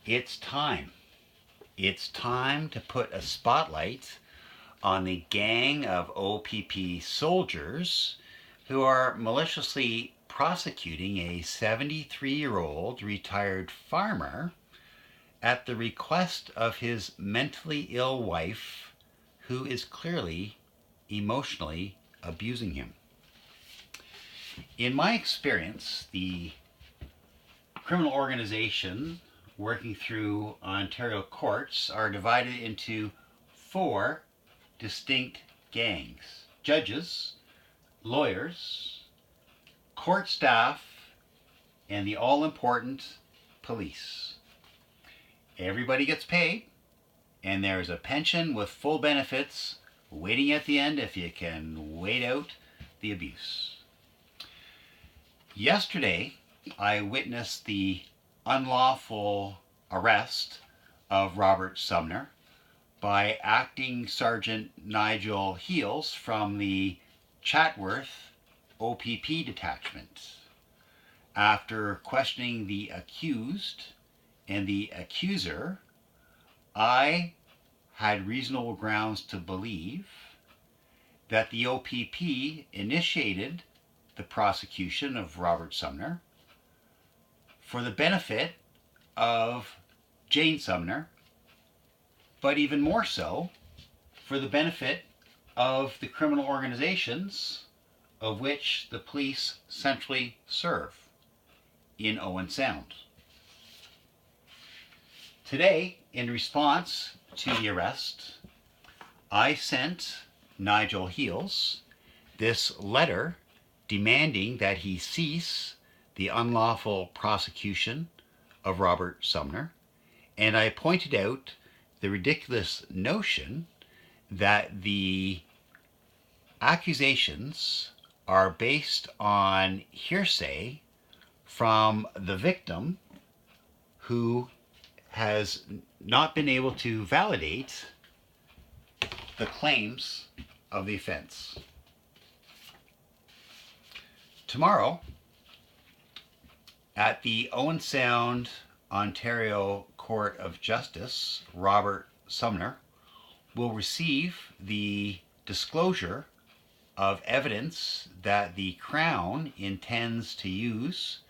It's time. It's time to put a spotlight on the gang of OPP soldiers who are maliciously prosecuting a 73-year-old retired farmer at the request of his mentally ill wife, who is clearly emotionally abusing him. In my experience, the criminal organization working through Ontario courts are divided into four distinct gangs: judges, lawyers, court staff, and the all important police. Everybody gets paid, and there's a pension with full benefits waiting at the end if you can wait out the abuse. Yesterday, I witnessed the unlawful arrest of Robert Sumner by Acting Sergeant Nigel Heels from the Chatworth OPP detachment. After questioning the accused and the accuser, I had reasonable grounds to believe that the OPP initiated the prosecution of Robert Sumner for the benefit of Jane Sumner, but even more so for the benefit of the criminal organizations of which the police centrally serve in Owen Sound. Today, in response to the arrest, I sent Nigel Heels this letter demanding that he cease the unlawful prosecution of Robert Sumner, and I pointed out the ridiculous notion that the accusations are based on hearsay from the victim, who has not been able to validate the claims of the offense. Tomorrow, at the Owen Sound, Ontario Court of Justice, Robert Sumner will receive the disclosure of evidence that the Crown intends to use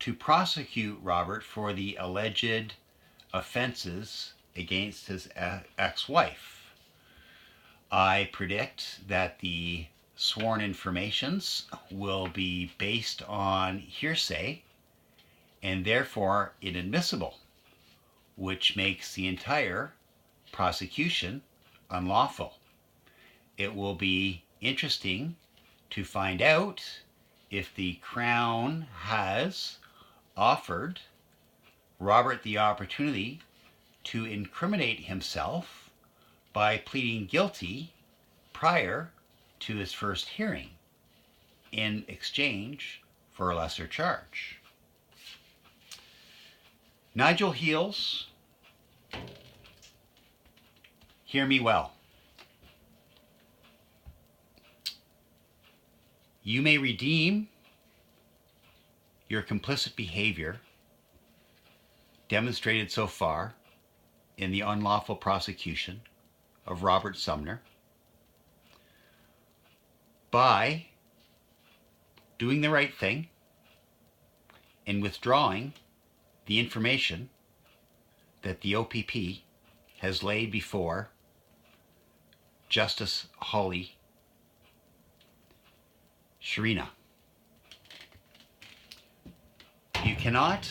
to prosecute Robert for the alleged offenses against his ex-wife. I predict that the sworn informations will be based on hearsay and therefore inadmissible, which makes the entire prosecution unlawful. It will be interesting to find out if the Crown has offered Robert the opportunity to incriminate himself by pleading guilty prior to his first hearing in exchange for a lesser charge. Nigel Heels, hear me well. You may redeem your complicit behavior demonstrated so far in the unlawful prosecution of Robert Sumner by doing the right thing and withdrawing the information that the OPP has laid before Justice Holly Sharina. You cannot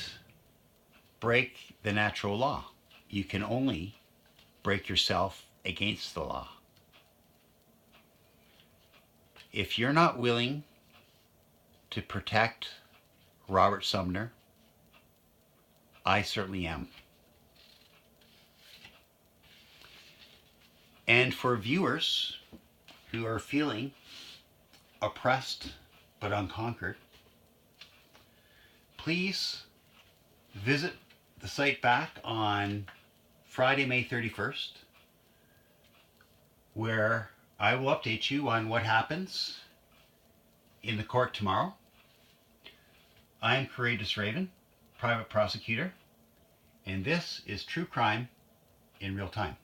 break the natural law. You can only break yourself against the law. If you're not willing to protect Robert Sumner, I certainly am. And for viewers who are feeling oppressed but unconquered, please visit the site back on Friday, May 31st, where I will update you on what happens in the court tomorrow. I am Courageous Raven, private prosecutor, and this is True Crime in Real Time.